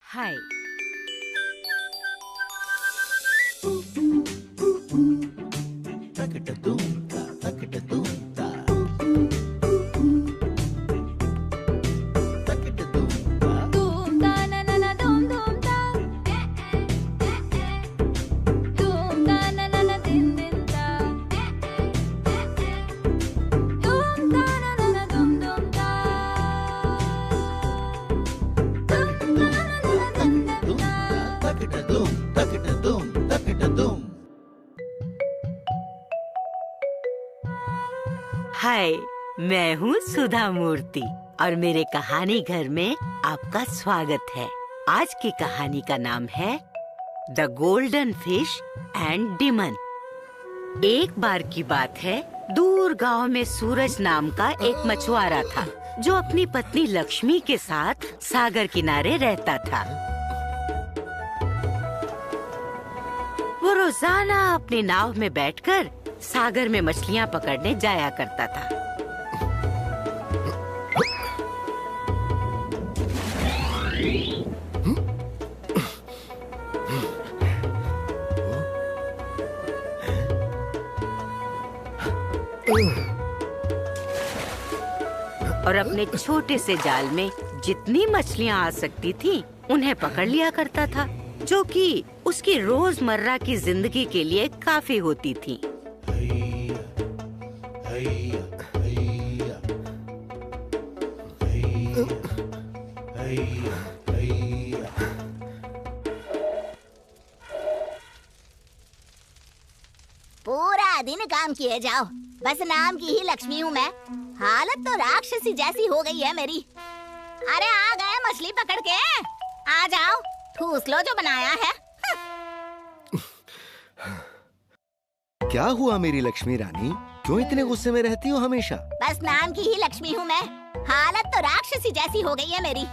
हाय। हाय, मैं हूँ सुधा मूर्ति और मेरे कहानी घर में आपका स्वागत है। आज की कहानी का नाम है the golden fish and demon. एक बार की बात है, दूर गांव में सूरज नाम का एक मछुआरा था जो अपनी पत्नी लक्ष्मी के साथ सागर किनारे रहता था। वो रोजाना अपनी नाव में बैठकर सागर में मछलियां पकड़ने जाया करता था। और अपने छोटे से जाल में जितनी मछलियां आ सकती थीं, उन्हें पकड़ लिया करता था, जो कि उसकी रोजमर्रा की जिंदगी के लिए काफी होती थीं। पूरा दिन काम किए जाओ, बस नाम की ही लक्ष्मी हूँ मैं। हालत तो राक्षसी जैसी हो गई है मेरी। अरे आ गए मछली पकड़ के, आ जाओ, ठूस लो जो बनाया है। क्या हुआ मेरी लक्ष्मी रानी, क्यों इतने गुस्से में रहती हो हमेशा? बस नाम की ही लक्ष्मी हूँ मैं, हालत तो राक्षसी जैसी हो गई है मेरी।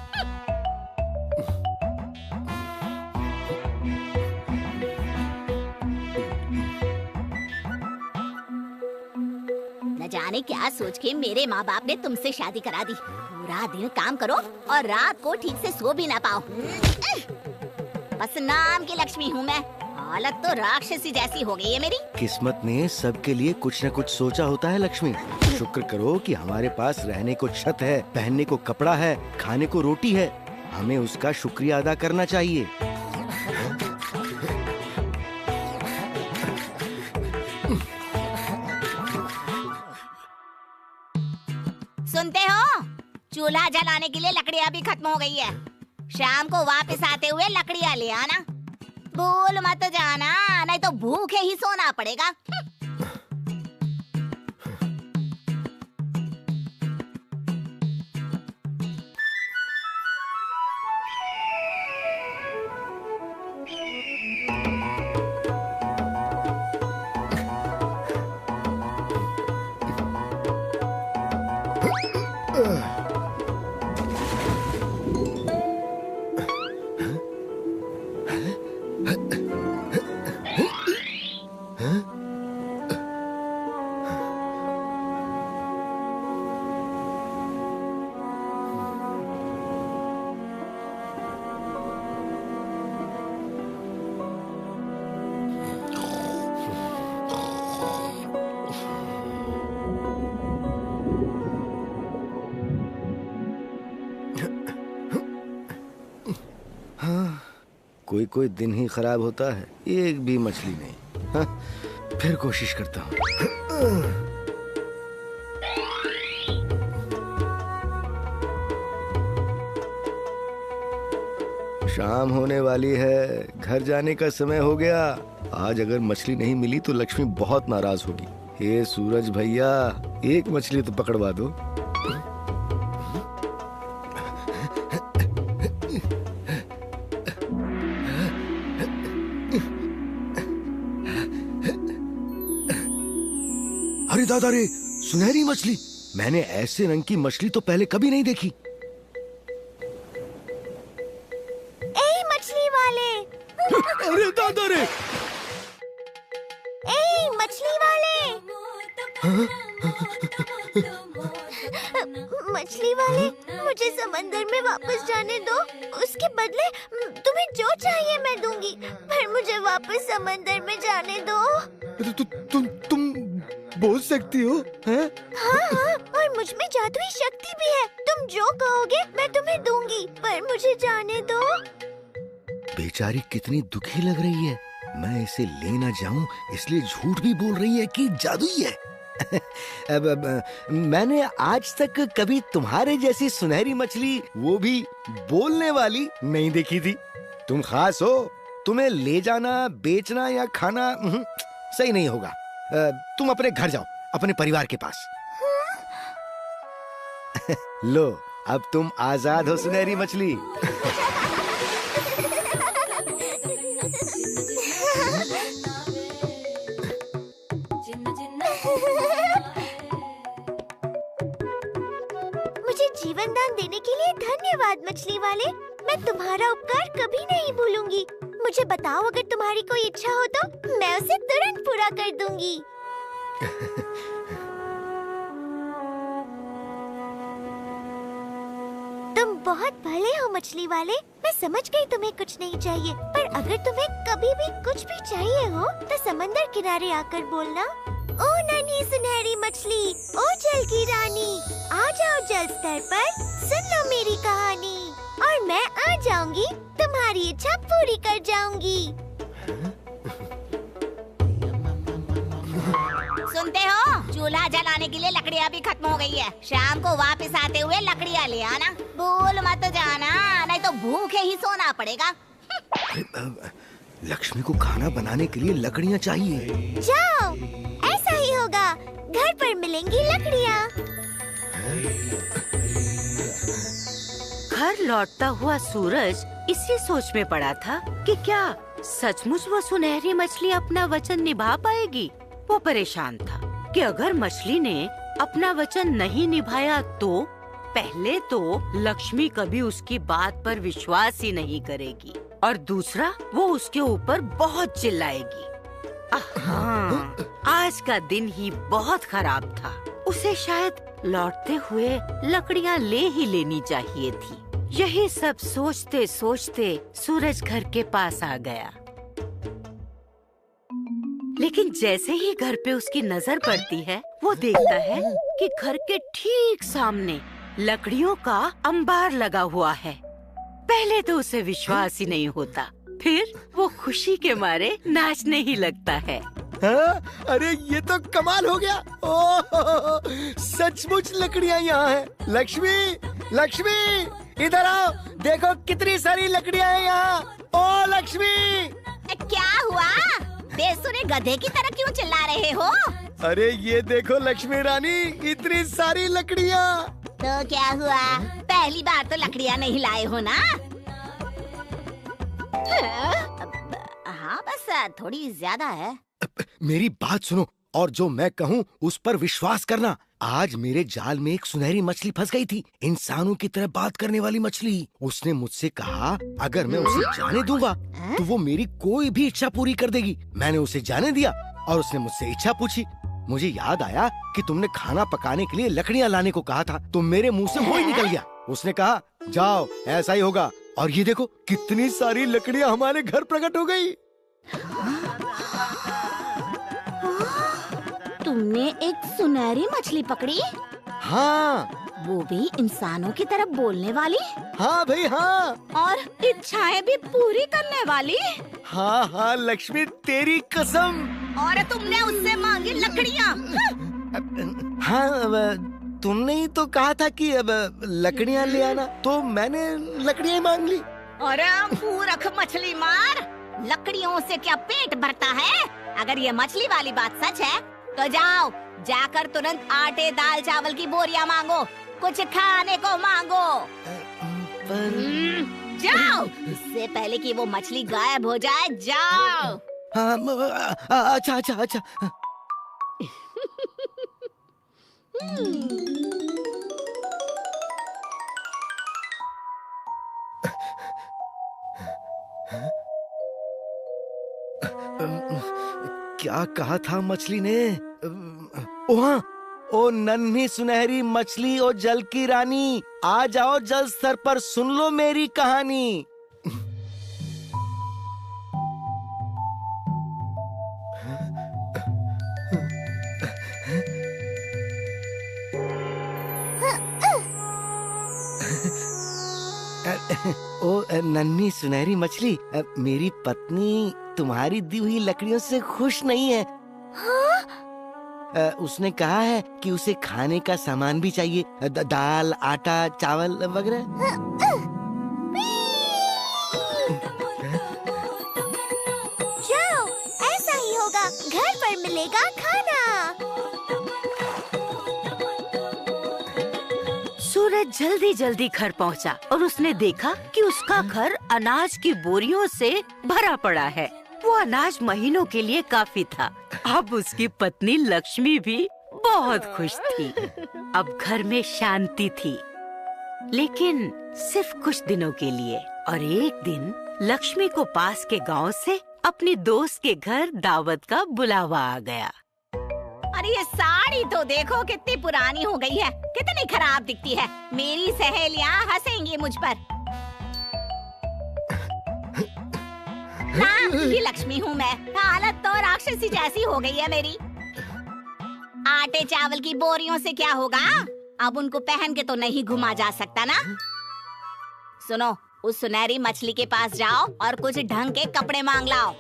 न जाने क्या सोच के मेरे माँ बाप ने तुमसे शादी करा दी। पूरा दिन काम करो और रात को ठीक से सो भी ना पाओ। बस नाम की लक्ष्मी हूँ मैं, हालत तो राक्षसी जैसी हो गई है मेरी। किस्मत ने सबके लिए कुछ न कुछ सोचा होता है लक्ष्मी। शुक्र करो कि हमारे पास रहने को छत है, पहनने को कपड़ा है, खाने को रोटी है। हमें उसका शुक्रिया अदा करना चाहिए। सुनते हो? चूल्हा जलाने के लिए लकड़ियाँ भी खत्म हो गई है। शाम को वापस आते हुए लकड़ियाँ ले आना, भूल मत जाना, नहीं तो भूखे ही सोना पड़ेगा। कोई कोई दिन ही खराब होता है, एक भी मछली नहीं। हाँ, फिर कोशिश करता हूँ। शाम होने वाली है, घर जाने का समय हो गया। आज अगर मछली नहीं मिली तो लक्ष्मी बहुत नाराज होगी। हे सूरज भैया, एक मछली तो पकड़वा दो। अरे दादा रे, सुनहरी मछली! मैंने ऐसे रंग की मछली तो पहले कभी नहीं देखी। ए मछली वाले! अरे दादा रे! ए मछली वाले! मछली वाले, मुझे समंदर में वापस जाने दो। उसके बदले तुम्हें जो चाहिए मैं दूंगी, पर मुझे वापस समंदर में जाने दो। तुम बोल सकती हो, हैं? हाँ, और मुझ में जादुई शक्ति भी है। तुम जो कहोगे मैं तुम्हें दूंगी, पर मुझे जाने दो। बेचारी कितनी दुखी लग रही है। मैं इसे ले ना जाऊं इसलिए झूठ भी बोल रही है कि जादुई है। मैंने आज तक कभी तुम्हारे जैसी सुनहरी मछली, वो भी बोलने वाली, नहीं देखी थी। तुम खास हो, तुम्हें ले जाना, बेचना या खाना सही नहीं होगा। तुम अपने घर जाओ, अपने परिवार के पास। लो, अब तुम आजाद हो सुनहरी मछली। मुझे जीवन दान देने के लिए धन्यवाद मछली वाले। मैं तुम्हारा उपकार कभी नहीं भूलूंगी। मुझे बताओ, अगर तुम्हारी कोई इच्छा हो तो मैं उसे तुरंत पूरा कर दूंगी। तुम बहुत भले हो मछली वाले। मैं समझ गई तुम्हें कुछ नहीं चाहिए, पर अगर तुम्हें कभी भी कुछ भी चाहिए हो तो समंदर किनारे आकर बोलना। ओ नन्ही सुनहरी मछली, ओ जल की रानी, आ जाओ जल स्तर पर, सुन लो मेरी कहानी, और मैं आ जाऊंगी, तुम्हारी इच्छा पूरी कर जाऊंगी। सुनते हो? चूल्हा जलाने के लिए लकड़ियाँ भी खत्म हो गई है। शाम को वापस आते हुए लकड़ियाँ ले आना। भूल मत जाना, नहीं तो भूखे ही सोना पड़ेगा। लक्ष्मी को खाना बनाने के लिए लकड़ियाँ चाहिए। जाओ, ऐसा ही होगा। घर पर मिलेंगी लकड़ियाँ। घर लौटता हुआ सूरज इसी सोच में पड़ा था कि क्या सचमुच वो सुनहरी मछली अपना वचन निभा पाएगी। वो परेशान था कि अगर मछली ने अपना वचन नहीं निभाया तो पहले तो लक्ष्मी कभी उसकी बात पर विश्वास ही नहीं करेगी, और दूसरा वो उसके ऊपर बहुत चिल्लाएगी। हाँ, आज का दिन ही बहुत खराब था। उसे शायद लौटते हुए लकड़ियाँ ले ही लेनी चाहिए थी। यही सब सोचते सोचते सूरज घर के पास आ गया। लेकिन जैसे ही घर पे उसकी नजर पड़ती है, वो देखता है कि घर के ठीक सामने लकड़ियों का अंबार लगा हुआ है। पहले तो उसे विश्वास ही नहीं होता, फिर वो खुशी के मारे नाचने ही लगता है। हाँ? अरे ये तो कमाल हो गया। ओह, सचमुच लकड़ियाँ यहाँ हैं। लक्ष्मी, लक्ष्मी, इधर आओ, देखो कितनी सारी लकड़ियाँ हैं यहाँ। ओ लक्ष्मी! क्या हुआ? बेसुरे गधे की तरह क्यों चिल्ला रहे हो? अरे ये देखो लक्ष्मी रानी, इतनी सारी लकड़ियाँ। तो क्या हुआ? पहली बार तो लकड़ियाँ नहीं लाए हो ना? हाँ, बस थोड़ी ज्यादा है। मेरी बात सुनो और जो मैं कहूँ उस पर विश्वास करना। आज मेरे जाल में एक सुनहरी मछली फंस गई थी, इंसानों की तरह बात करने वाली मछली। उसने मुझसे कहा अगर मैं उसे जाने दूंगा तो वो मेरी कोई भी इच्छा पूरी कर देगी। मैंने उसे जाने दिया और उसने मुझसे इच्छा पूछी। मुझे याद आया कि तुमने खाना पकाने के लिए लकड़ियाँ लाने को कहा था, तो मेरे मुंह से वो ही निकल गया। उसने कहा जाओ, ऐसा ही होगा। और ये देखो कितनी सारी लकड़ियाँ हमारे घर प्रकट हो गई। तुमने एक सुनहरी मछली पकड़ी? हाँ। वो भी इंसानों की तरह बोलने वाली? हाँ भाई हाँ। और इच्छाएं भी पूरी करने वाली? हाँ हाँ लक्ष्मी, तेरी कसम। और तुमने उससे मांगी लकड़ियाँ? हाँ, तुमने ही तो कहा था कि अब लकड़ियाँ ले आना, तो मैंने लकड़ियाँ मांग ली। अरे मूर्ख मछली मार, लकड़ियों से क्या पेट भरता है? अगर ये मछली वाली बात सच है तो जाओ, जाकर तुरंत आटे दाल चावल की बोरियां मांगो, कुछ खाने को मांगो। जाओ, इससे पहले कि वो मछली गायब हो जाए, जाओ। अच्छा अच्छा अच्छा। क्या कहा था मछली ने? ओ हाँ, ओ नन्ही सुनहरी मछली, ओ जल की रानी, आ जाओ जल स्तर पर, सुन लो मेरी कहानी। ओ नन्ही सुनहरी मछली, मेरी पत्नी तुम्हारी दी हुई लकड़ियों से खुश नहीं है। उसने कहा है कि उसे खाने का सामान भी चाहिए, दाल, आटा, चावल वगैरह। जाओ, ऐसा ही होगा, घर पर मिलेगा खाना। सूरज जल्दी जल्दी घर पहुंचा और उसने देखा कि उसका घर अनाज की बोरियों से भरा पड़ा है। वो अनाज महीनों के लिए काफी था। अब उसकी पत्नी लक्ष्मी भी बहुत खुश थी। अब घर में शांति थी, लेकिन सिर्फ कुछ दिनों के लिए। और एक दिन लक्ष्मी को पास के गांव से अपनी दोस्त के घर दावत का बुलावा आ गया। अरे ये साड़ी तो देखो कितनी पुरानी हो गई है, कितनी खराब दिखती है। मेरी सहेलियां हंसेंगी मुझ पर। नाम की लक्ष्मी हूँ मैं, हालत तो राक्षसी जैसी हो गई है मेरी। आटे चावल की बोरियों से क्या होगा? अब उनको पहन के तो नहीं घुमा जा सकता ना। सुनो, उस सुनहरी मछली के पास जाओ और कुछ ढंग के कपड़े मांग लाओ।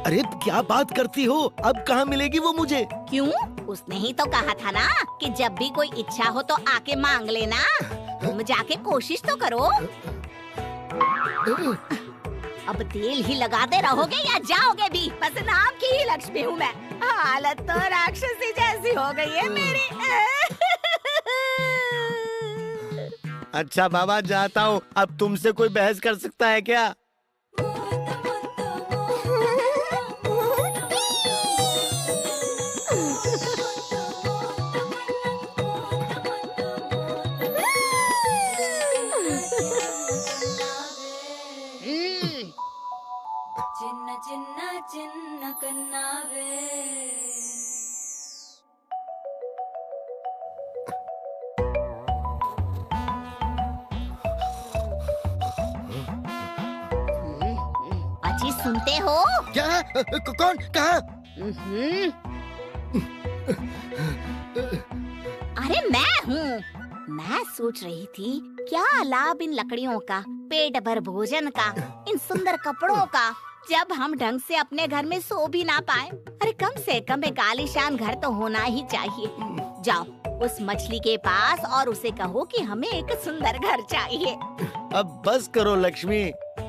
अरे क्या बात करती हो, अब कहाँ मिलेगी वो मुझे? क्यों? उसने ही तो कहा था ना कि जब भी कोई इच्छा हो तो आके मांग लेना। तुम जाके कोशिश तो करो। अब तेल ही लगाते रहोगे या जाओगे भी? बस नाम की ही लक्ष्मी हूँ मैं। हालत तो राक्षसी जैसी हो गई है मेरी। अच्छा बाबा, जाता हूँ। अब तुमसे कोई बहस कर सकता है क्या? చిన్న చిన్న చిన్న కన్నావే अच्छी सुनते हो? क्या? कौन? कहाँ? अरे मैं हूँ। मैं सोच रही थी क्या लाभ इन लकड़ियों का, पेट भर भोजन का, इन सुंदर कपड़ों का, जब हम ढंग से अपने घर में सो भी ना पाए। अरे कम से कम एक आलीशान घर तो होना ही चाहिए। जाओ उस मछली के पास और उसे कहो कि हमें एक सुंदर घर चाहिए। अब बस करो लक्ष्मी,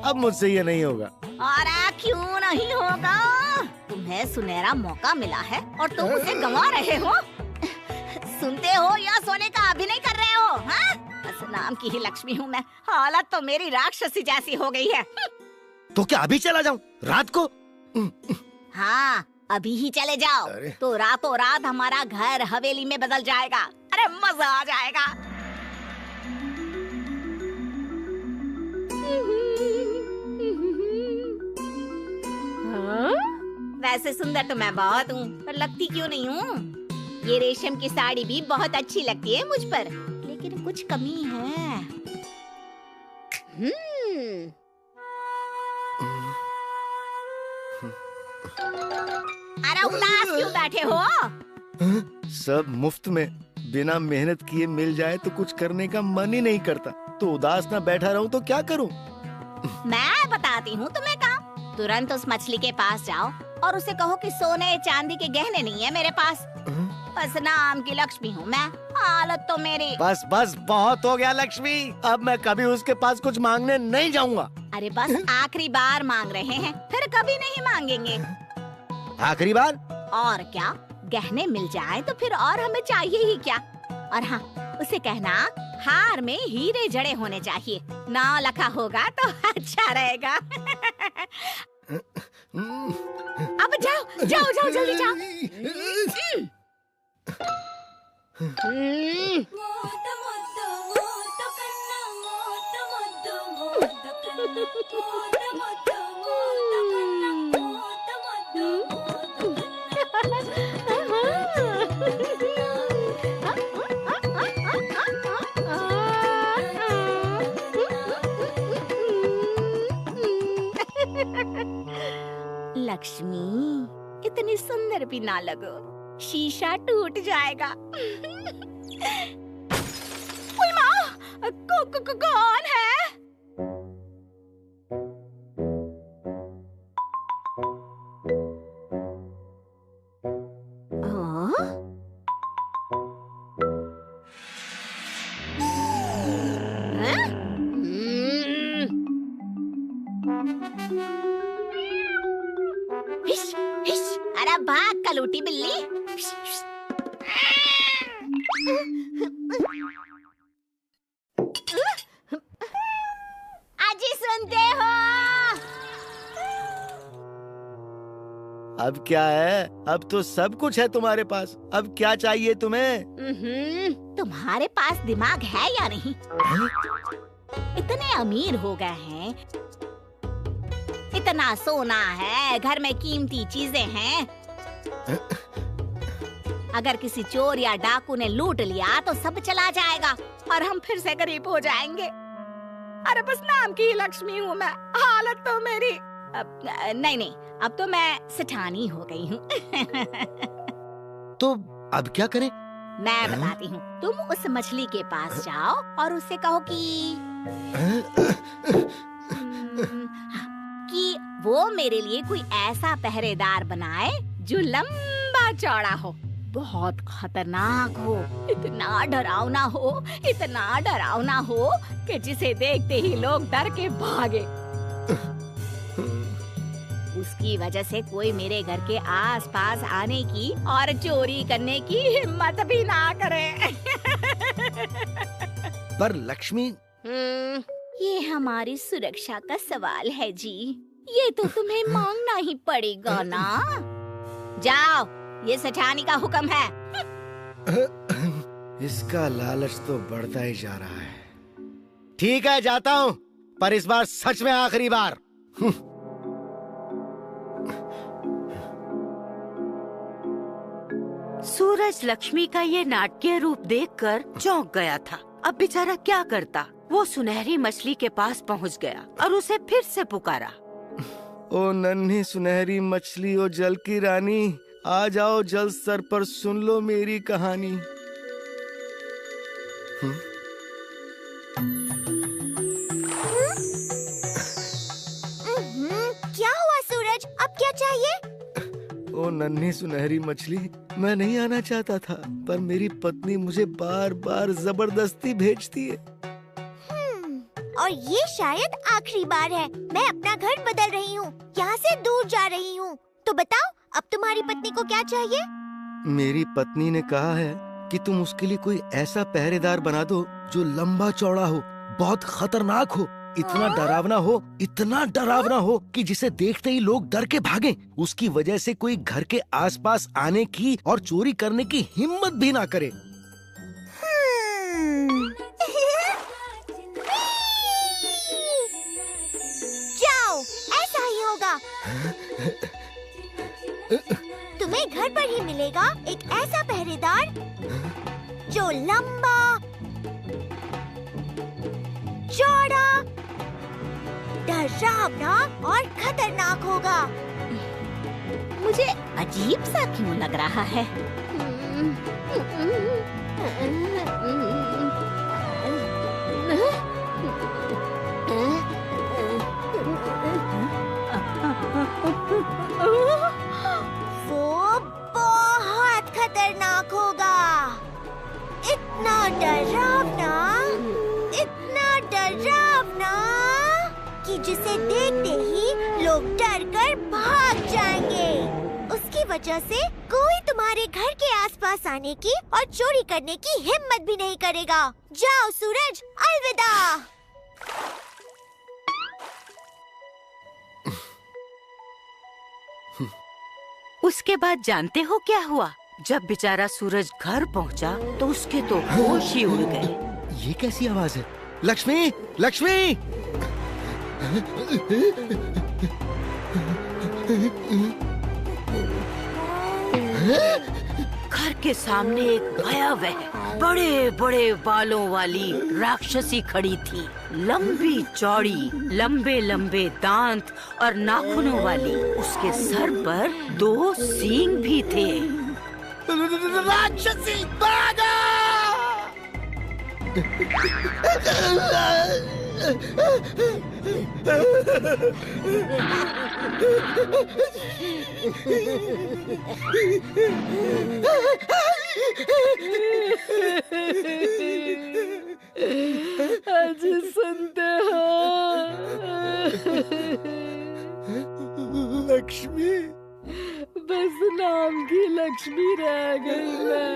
अब मुझसे ये नहीं होगा। अरे क्यों नहीं होगा? तुम्हें सुनहरा मौका मिला है और तुम उसे गंवा रहे हो। सुनते हो या सोने का अभिनय कर रहे हो? हाँ? बस नाम की ही लक्ष्मी हूँ मैं। हालत तो मेरी राक्षसी जैसी हो गई है। तो क्या अभी चला जाऊं रात को? हाँ, अभी ही चले जाओ तो रातों रात हमारा घर हवेली में बदल जाएगा। अरे मजा आ जाएगा। वैसे सुंदर तो मैं बहुत हूँ, पर लगती क्यों नहीं हूँ? ये रेशम की साड़ी भी बहुत अच्छी लगती है मुझ पर, लेकिन कुछ कमी है। अरे उदास क्यों बैठे हो? सब मुफ्त में बिना मेहनत किए मिल जाए तो कुछ करने का मन ही नहीं करता। तो उदास ना बैठा रहूं तो क्या करूं? मैं बताती हूँ तुम्हें काम। तुरंत उस मछली के पास जाओ और उसे कहो कि सोने चांदी के गहने नहीं है मेरे पास। बस नाम की लक्ष्मी हूँ मैं। हालत तो मेरी। बस बस बहुत हो गया लक्ष्मी, अब मैं कभी उसके पास कुछ मांगने नहीं जाऊंगा। अरे बस आखिरी बार मांग रहे हैं, फिर कभी नहीं मांगेंगे। आखिरी बार? और क्या, गहने मिल जाए तो फिर और हमें चाहिए ही क्या। और हाँ, उसे कहना हार में हीरे जड़े होने चाहिए, नाम लिखा होगा तो अच्छा रहेगा। अब जाओ जाओ जाओ जल्दी जाओ। మోత మొద్దు మోత కన్న మోత మొద్దు మోత కన్న మోత మొద్దు మోత కన్న మోత మొద్దు మోత కన్న लक्ष्मी, इतनी सुंदर भी ना लगो, शीशा टूट जाएगा। ओए माँ, कौन है? अरे भाग कलूटी बिल्ली। अजी सुनते हो? अब क्या है? अब तो सब कुछ है तुम्हारे पास। अब क्या चाहिए तुम्हें? तुम्हारे पास दिमाग है या नहीं? इतने अमीर हो गए हैं, इतना सोना है, घर में कीमती चीजें हैं। अगर किसी चोर या डाकू ने लूट लिया तो सब चला जाएगा और हम फिर से गरीब हो जाएंगे। अरे बस नाम की लक्ष्मी हूँ मैं, हालत तो मेरी नहीं, अब तो मैं सेठानी हो गई हूँ। तो अब क्या करें? मैं बताती हूँ। तुम उस मछली के पास जाओ और उससे कहो कि वो मेरे लिए कोई ऐसा पहरेदार बनाए जो लंबा चौड़ा हो, बहुत खतरनाक हो, इतना डरावना हो कि जिसे देखते ही लोग डर के भागे। उसकी वजह से कोई मेरे घर के आसपास आने की और चोरी करने की हिम्मत भी ना करे। पर लक्ष्मी, ये हमारी सुरक्षा का सवाल है जी, ये तो तुम्हें मांगना ही पड़ेगा ना। जाओ, ये सेठानी का हुक्म है। इसका लालच तो बढ़ता ही जा रहा है। ठीक है, जाता हूँ, पर इस बार सच में आखिरी बार। सूरज लक्ष्मी का ये नाटकीय रूप देखकर चौंक गया था। अब बेचारा क्या करता? वो सुनहरी मछली के पास पहुंच गया और उसे फिर से पुकारा। ओ नन्ही सुनहरी मछली, ओ जल की रानी, आ जाओ जल स्तर पर, सुन लो मेरी कहानी। क्या हुआ सूरज? अब क्या चाहिए? ओ नन्ही सुनहरी मछली, मैं नहीं आना चाहता था, पर मेरी पत्नी मुझे बार बार जबरदस्ती भेजती है। और ये शायद आखिरी बार है। मैं अपना घर बदल रही हूँ, यहाँ से दूर जा रही हूँ। तो बताओ, अब तुम्हारी पत्नी को क्या चाहिए? मेरी पत्नी ने कहा है कि तुम उसके लिए कोई ऐसा पहरेदार बना दो जो लंबा चौड़ा हो, बहुत खतरनाक हो, इतना डरावना हो कि जिसे देखते ही लोग डर के भागें। उसकी वजह से कोई घर के आसपास आने की और चोरी करने की हिम्मत भी ना करे। जाओ, ऐसा ही होगा। तुम्हें घर पर ही मिलेगा एक ऐसा पहरेदार जो लंबा, चौड़ा, डरावना और खतरनाक होगा। मुझे अजीब सा क्यों लग रहा है? वो बहुत खतरनाक होगा, इतना डरावना कि जिसे देखते ही लोग डर कर भाग जाएंगे। उसकी वजह से कोई तुम्हारे घर के आसपास आने की और चोरी करने की हिम्मत भी नहीं करेगा। जाओ सूरज, अलविदा। उसके बाद जानते हो क्या हुआ? जब बेचारा सूरज घर पहुंचा तो उसके तो होश ही उड़ गए। ये कैसी आवाज है? लक्ष्मी, लक्ष्मी! घर के सामने एक भयावह बड़े बड़े बालों वाली राक्षसी खड़ी थी, लंबी चौड़ी, लंबे लंबे दांत और नाखूनों वाली। उसके सर पर 2 सींग भी थे। राक्षसी भागा! आज सुनते हो? लक्ष्मी, बस नाम की लक्ष्मी रह गई मैं।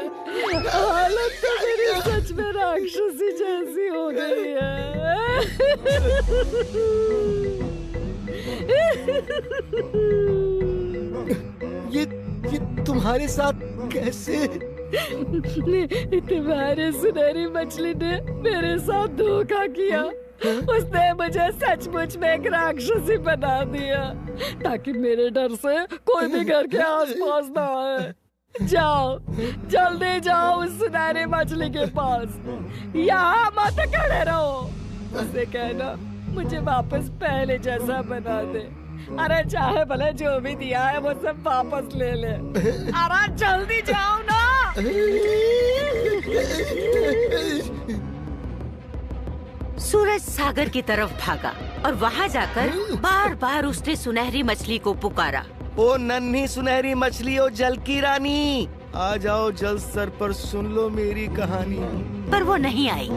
हालत तो मेरी सच में राक्षसी जैसी हो गई है। ये तुम्हारे साथ कैसे? तुम्हारे सुनहरी मछली ने मेरे साथ धोखा किया। उसने मुझे सचमुच में एक राक्षसी बना दिया ताकि मेरे डर से कोई भी घर के आसपास ना आए। जाओ, जल्दी जाओ उस सुनहरी मछली के पास। यहाँ मत खड़े रहो। उससे कहना मुझे वापस पहले जैसा बना दे। अरे चाहे भले जो भी दिया है वो सब वापस ले ले। अरे जल्दी जाओ ना। सूरज सागर की तरफ भागा और वहाँ जाकर बार बार उसने सुनहरी मछली को पुकारा। ओ नन्ही सुनहरी मछली, ओ जल की रानी, आ जाओ जल स्तर पर, सुन लो मेरी कहानी। पर वो नहीं आई।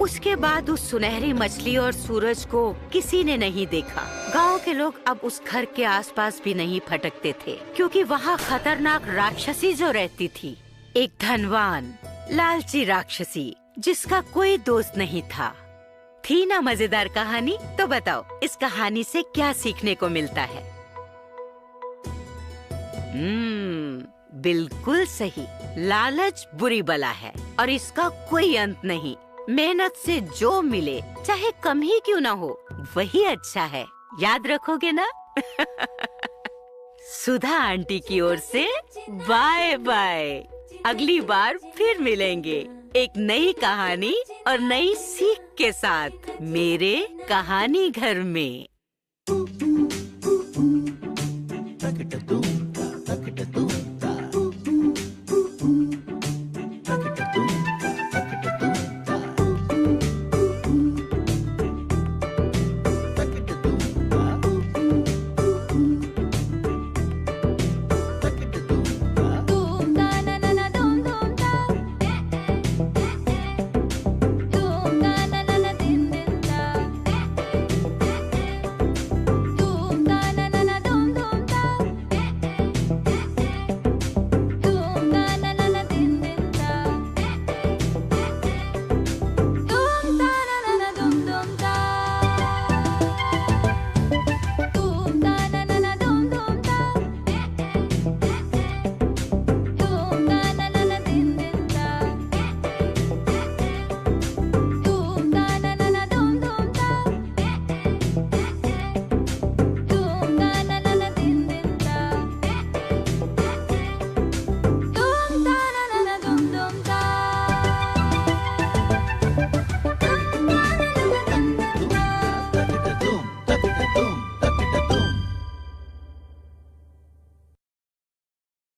उसके बाद उस सुनहरी मछली और सूरज को किसी ने नहीं देखा। गांव के लोग अब उस घर के आसपास भी नहीं फटकते थे क्योंकि वहाँ खतरनाक राक्षसी जो रहती थी, एक धनवान लालची राक्षसी जिसका कोई दोस्त नहीं था। थी ना मजेदार कहानी? तो बताओ इस कहानी से क्या सीखने को मिलता है? बिल्कुल सही, लालच बुरी बला है और इसका कोई अंत नहीं। मेहनत से जो मिले चाहे कम ही क्यों ना हो, वही अच्छा है। याद रखोगे ना? सुधा आंटी की ओर से बाय बाय। अगली बार फिर मिलेंगे एक नई कहानी और नई सीख के साथ मेरे कहानी घर में।